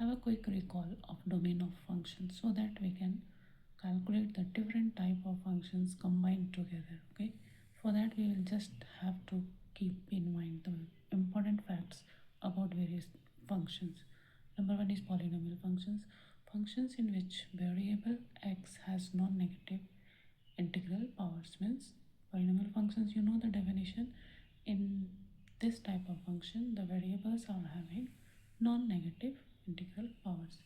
have a quick recall of domain of functions so that we can calculate the different type of functions combined together. Okay, for that we will just have to keep in mind the important facts about various functions. Number one is polynomial functions. Functions in which variable x has non-negative integral powers. Means polynomial functions, you know the definition. In this type of function, the variables are having non-negative integral powers.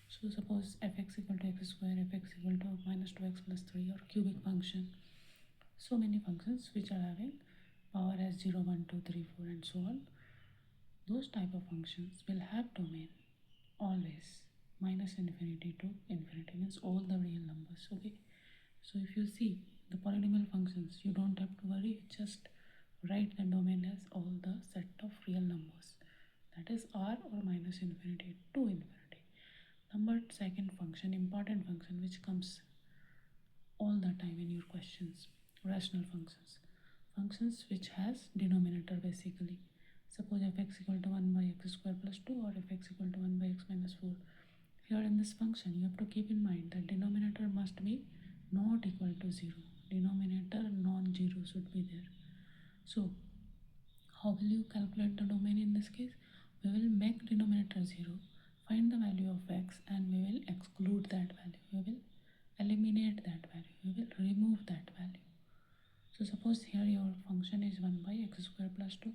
So suppose fx equal to x square, fx equal to minus 2x plus 3, or cubic function. So many functions which are having power as 0, 1, 2, 3, 4 and so on. Those type of functions will have domain always minus infinity to infinity, means all the real numbers. Okay, so if you see the polynomial functions, you don't have to worry, just write the domain as all the set of real numbers, that is r or minus infinity to infinity. Number second function, important function which comes all the time in your questions, rational functions. Functions which has denominator basically. Suppose fx equal to 1 by x square plus 2 or fx equal to 1 by x minus 4. Here in this function you have to keep in mind that denominator must be not equal to 0. Denominator non-zero should be there. So how will you calculate the domain in this case? We will make denominator 0, find the value of x, and we will exclude that value. We will eliminate that value. We will remove that value. So suppose here your function is 1 by x square plus 2.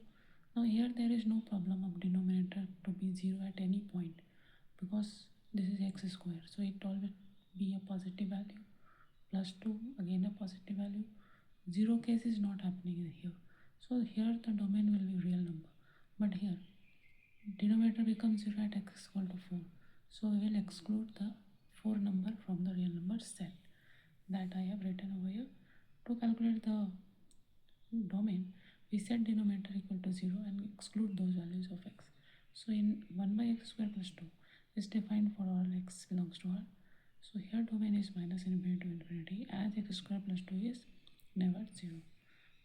Now here there is no problem of denominator to be 0 at any point, because this is x square, so it always be a positive value. Plus 2, again a positive value. 0 case is not happening here. So here the domain will be real number. But here denominator becomes 0 at x equal to 4. So we will exclude the 4 number from the real number set that I have written over here. To calculate the domain, we set denominator equal to 0 and exclude those values of x. So in 1 by x square plus 2 is defined for all x belongs to r. So here domain is minus infinity to infinity, as x square plus 2 is never 0.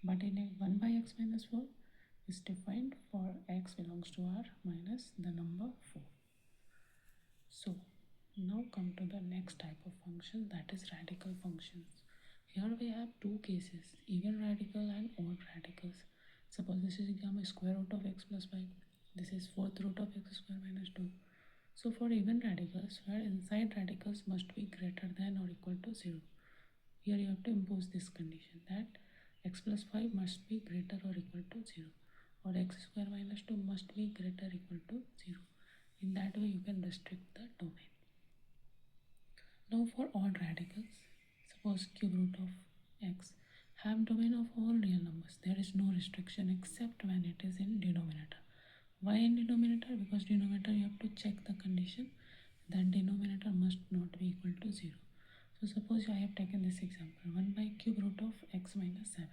But in a 1 by x minus 4 is defined for x belongs to r minus the number 4. So now come to the next type of function, that is radical functions. Here we have two cases, even radical and odd radicals. Suppose this is gamma square root of x plus 5. This is fourth root of x square minus 2. So for even radicals, where inside radicals must be greater than or equal to 0. Here you have to impose this condition that x plus 5 must be greater or equal to 0, or x square minus 2 must be greater or equal to 0. In that way you can restrict the domain. Now for odd radicals, suppose cube root of x have domain of all real numbers. There is no restriction except when it is in denominator. Why in denominator? Because denominator you have to check the condition that denominator must not be equal to 0. So suppose I have taken this example, 1 by cube root of x minus 7.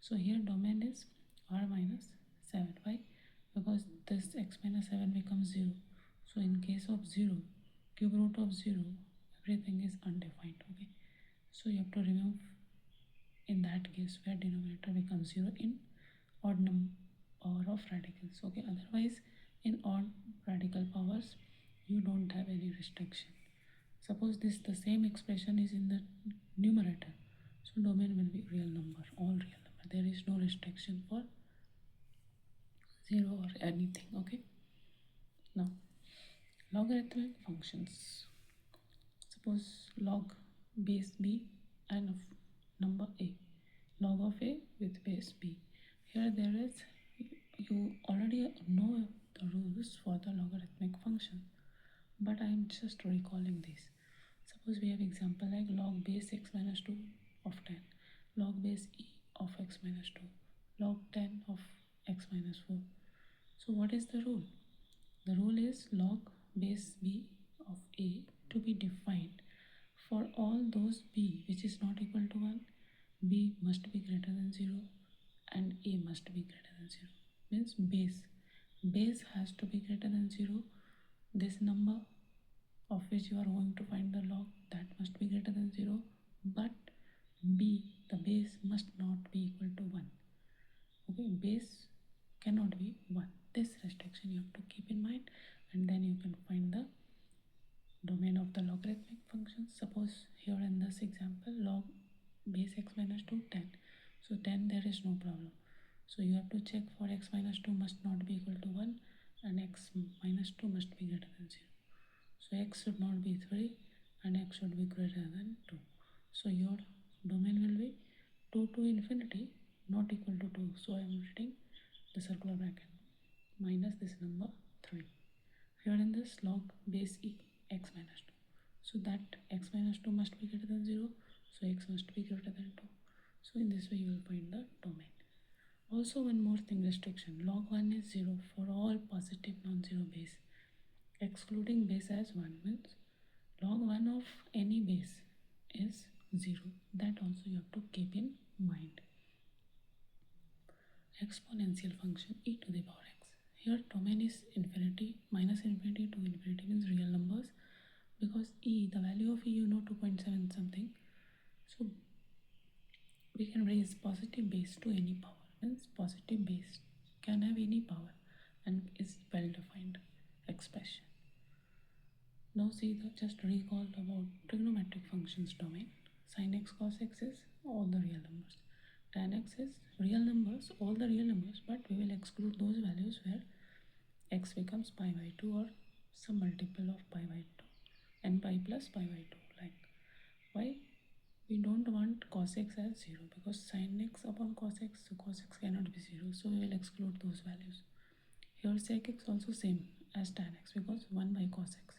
So here domain is r minus 7. Why? Because this x minus 7 becomes 0. So in case of 0, cube root of 0, everything is undefined. Okay, so you have to remove in that case where denominator becomes 0 in odd number of radicals. Okay, otherwise in odd radical powers you don't have any restriction. Suppose this the same expression is in the numerator, so domain will be real number, all real number. There is no restriction for 0 or anything. Okay, now logarithmic functions. Suppose log base b and of number a, log of a with base b. Here there is, you already know the rules for the logarithmic function, but I am just recalling this. Suppose we have example like log base x minus 2 of 10, log base e of x minus 2, log 10 of x minus 4. So what is the rule? The rule is log base b of a to be defined for all those b which is not equal to 1, b must be greater than 0 and a must be greater than 0. Means base has to be greater than 0. This number of which you are going to find the log, that must be greater than 0, but b, the base must not be equal to 1. Okay, base cannot be 1. This restriction you have to keep in mind, and then you can find the functions. Suppose here in this example log base x minus 2 10. So 10 there is no problem. So you have to check for x minus 2 must not be equal to 1 and x minus 2 must be greater than 0. So x should not be 3 and x should be greater than 2. So your domain will be 2 to infinity not equal to 2. So I am writing the circular bracket minus this number 3. Here in this log base e x minus 2. So that x minus 2 must be greater than 0. So x must be greater than 2. So in this way you will find the domain. Also one more thing, restriction. Log 1 is 0 for all positive non-zero base. Excluding base as 1 means log 1 of any base is 0. That also you have to keep in mind. Exponential function e to the power x. Here domain is infinity, minus infinity to infinity means real numbers, because e, the value of e you know 2.7 something. So we can raise positive base to any power, means positive base can have any power and is well defined expression. Now see the just recall about trigonometric functions domain. Sin x cos x is all the real numbers. Tan x is real numbers, all the real numbers, but we will exclude those values where x becomes pi by 2 or some multiple of pi by 2 and pi plus pi by 2. Like why? We don't want cos x as 0 because sin x upon cos x, so cos x cannot be 0, so we will exclude those values. Here sec x also same as tan x because 1 by cos x.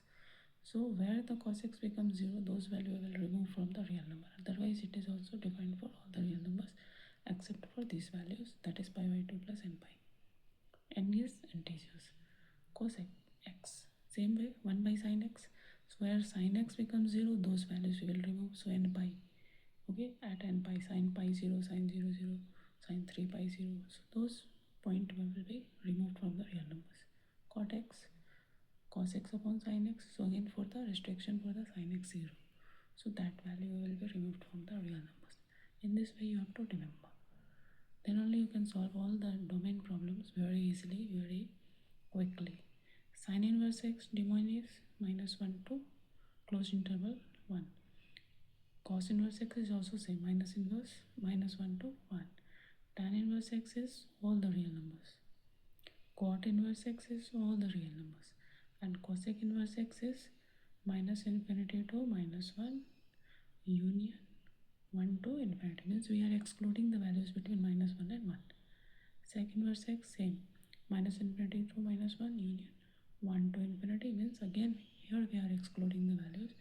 So where the cos x becomes 0, those values will remove from the real number. Otherwise it is also defined for all the real numbers except for these values, that is pi by 2 plus n pi. N is integers. Cos x, same way 1 by sin x. So where sin x becomes 0, those values we will remove. So n pi. Okay, at n pi, sin pi 0, sin 0 0, sin 3 pi 0. So those point will be removed from the real numbers. Cot x, cos x upon sin x. So again for the restriction for the sin x 0. So that value will be removed from the real numbers. In this way you have to remember. Then only you can solve all the domain problems very easily, very quickly. Sin inverse x domain is minus 1 to closed interval 1. Cos inverse x is also same, minus inverse minus 1 to 1. Tan inverse x is all the real numbers. Cot inverse x is all the real numbers. And cosec inverse x is minus infinity to minus 1 union 1 to infinity, means we are excluding the values between minus 1 and 1. Sec inverse x same, minus infinity to minus 1 union 1 to infinity, means again here we are excluding the values